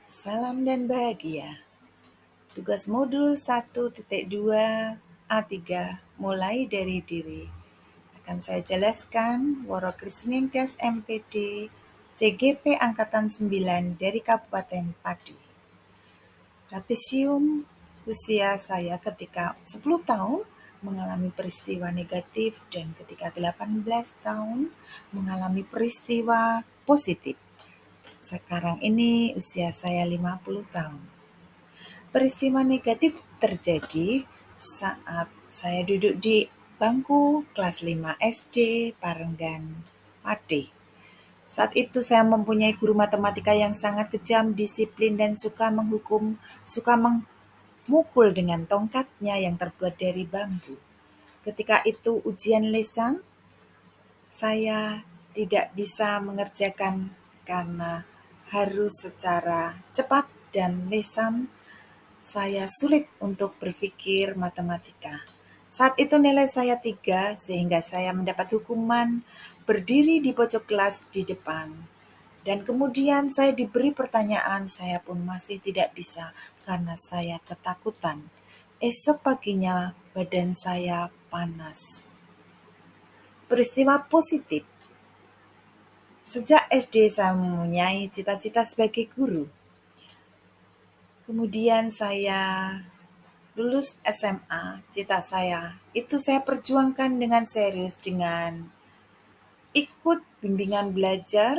Salam dan bahagia. Tugas modul 1.2 A3 mulai dari diri. Akan saya jelaskan Woro Krisning Tias MPD CGP Angkatan 9 dari Kabupaten Pati. Trapesium usia saya ketika 10 tahun mengalami peristiwa negatif dan ketika 18 tahun mengalami peristiwa positif. Sekarang ini usia saya 50 tahun. Peristiwa negatif terjadi saat saya duduk di bangku kelas 5 SD Parenggan, Pati. Saat itu saya mempunyai guru matematika yang sangat kejam, disiplin, dan suka menghukum, suka memukul dengan tongkatnya yang terbuat dari bambu. Ketika itu ujian lisan, saya tidak bisa mengerjakan karena harus secara cepat dan lisan saya sulit untuk berpikir matematika. Saat itu nilai saya 3 sehingga saya mendapat hukuman berdiri di pojok kelas di depan. Dan kemudian saya diberi pertanyaan, saya pun masih tidak bisa karena saya ketakutan. Esok paginya badan saya panas. Peristiwa positif. Sejak SD saya mempunyai cita-cita sebagai guru. Kemudian saya lulus SMA, cita saya itu saya perjuangkan dengan serius dengan ikut bimbingan belajar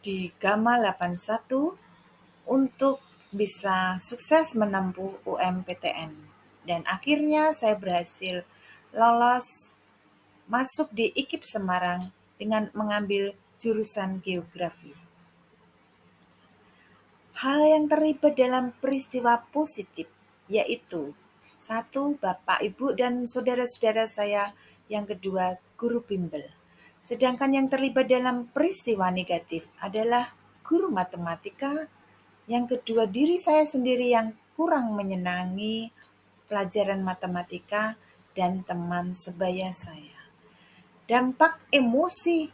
di Gama 81 untuk bisa sukses menempuh UMPTN. Dan akhirnya saya berhasil lolos masuk di IKIP Semarang dengan mengambil jurusan geografi. Hal yang terlibat dalam peristiwa positif yaitu 1. Bapak, Ibu, dan saudara-saudara saya. Yang kedua, guru bimbel. Sedangkan yang terlibat dalam peristiwa negatif adalah guru matematika. Yang kedua, diri saya sendiri yang kurang menyenangi pelajaran matematika dan teman sebaya saya. Dampak emosi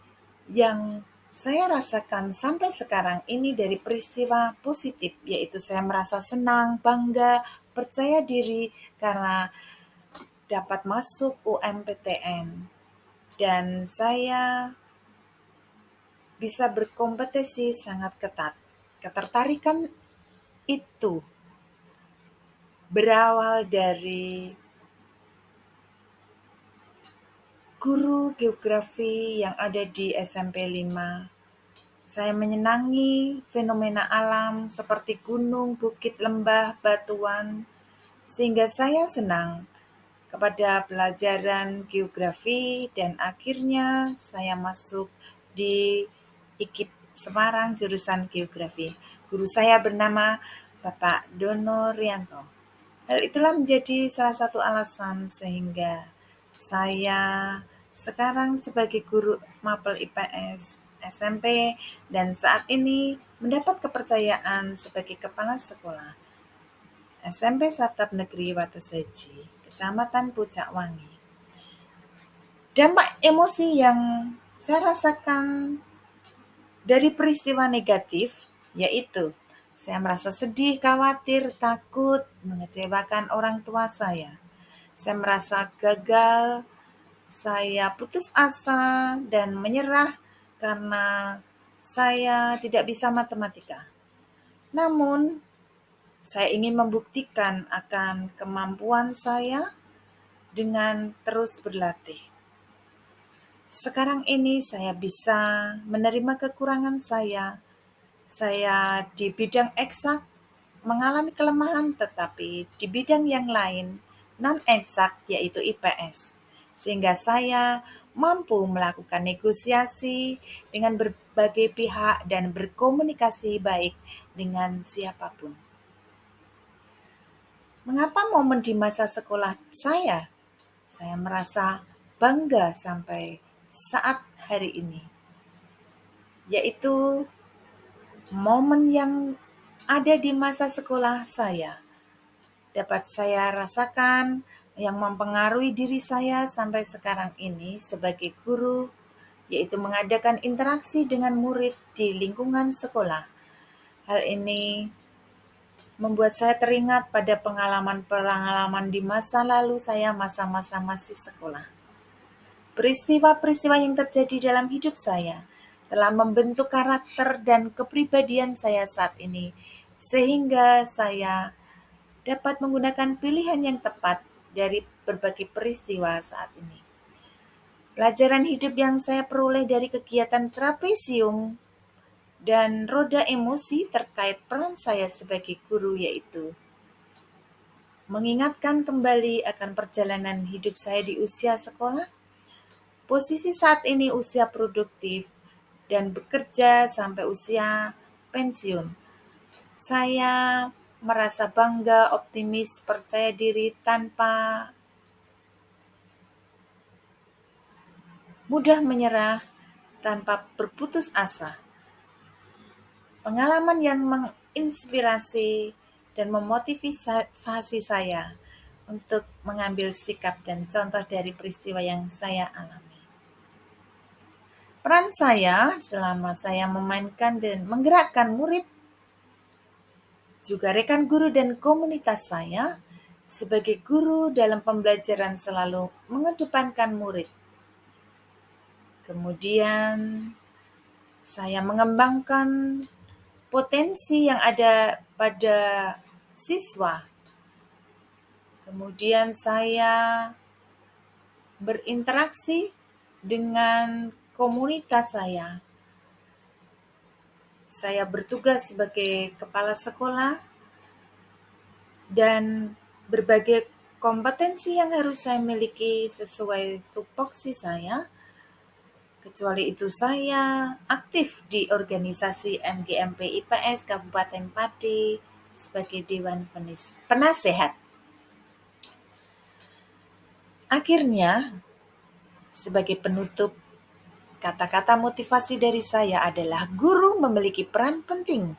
yang saya rasakan sampai sekarang ini dari peristiwa positif, yaitu saya merasa senang, bangga, percaya diri karena dapat masuk UMPTN. Dan saya bisa berkompetisi sangat ketat. Ketertarikan itu berawal dari guru geografi yang ada di SMP 5. Saya menyenangi fenomena alam seperti gunung, bukit, lembah, batuan, sehingga saya senang kepada pelajaran geografi dan akhirnya saya masuk di IKIP Semarang jurusan geografi. Guru saya bernama Bapak Dono Rianto. Hal itulah menjadi salah satu alasan sehingga saya sekarang sebagai guru mapel IPS SMP dan saat ini mendapat kepercayaan sebagai kepala sekolah SMP Satap Negeri Watuseji, Kecamatan Pucak Wangi. Dampak emosi yang saya rasakan dari peristiwa negatif yaitu saya merasa sedih, khawatir, takut, mengecewakan orang tua saya. Saya merasa gagal, saya putus asa dan menyerah karena saya tidak bisa matematika. Namun, saya ingin membuktikan akan kemampuan saya dengan terus berlatih. Sekarang ini saya bisa menerima kekurangan saya. Saya di bidang eksak mengalami kelemahan, tetapi di bidang yang lain non-eksak yaitu IPS. Sehingga saya mampu melakukan negosiasi dengan berbagai pihak dan berkomunikasi baik dengan siapapun. Mengapa momen di masa sekolah saya merasa bangga sampai saat hari ini? Yaitu momen yang ada di masa sekolah saya. Dapat saya rasakan yang mempengaruhi diri saya sampai sekarang ini sebagai guru, yaitu mengadakan interaksi dengan murid di lingkungan sekolah. Hal ini membuat saya teringat pada pengalaman-pengalaman di masa lalu saya masa-masa masih sekolah. Peristiwa-peristiwa yang terjadi dalam hidup saya telah membentuk karakter dan kepribadian saya saat ini, sehingga saya dapat menggunakan pilihan yang tepat dari berbagai peristiwa saat ini. Pelajaran hidup yang saya peroleh dari kegiatan trapesium dan roda emosi terkait peran saya sebagai guru yaitu mengingatkan kembali akan perjalanan hidup saya di usia sekolah, posisi saat ini usia produktif, dan bekerja sampai usia pensiun. Saya merasa bangga, optimis, percaya diri tanpa mudah menyerah, tanpa berputus asa. Pengalaman yang menginspirasi dan memotivasi saya untuk mengambil sikap dan contoh dari peristiwa yang saya alami. Peran saya selama saya memainkan dan menggerakkan murid, juga rekan guru dan komunitas saya, sebagai guru dalam pembelajaran selalu mengedepankan murid. Kemudian saya mengembangkan potensi yang ada pada siswa. Kemudian saya berinteraksi dengan komunitas saya. Saya bertugas sebagai kepala sekolah dan berbagai kompetensi yang harus saya miliki sesuai tupoksi saya. Kecuali itu saya aktif di organisasi MGMP IPS Kabupaten Pati sebagai Dewan Penasehat. Akhirnya, sebagai penutup, kata-kata motivasi dari saya adalah guru memiliki peran penting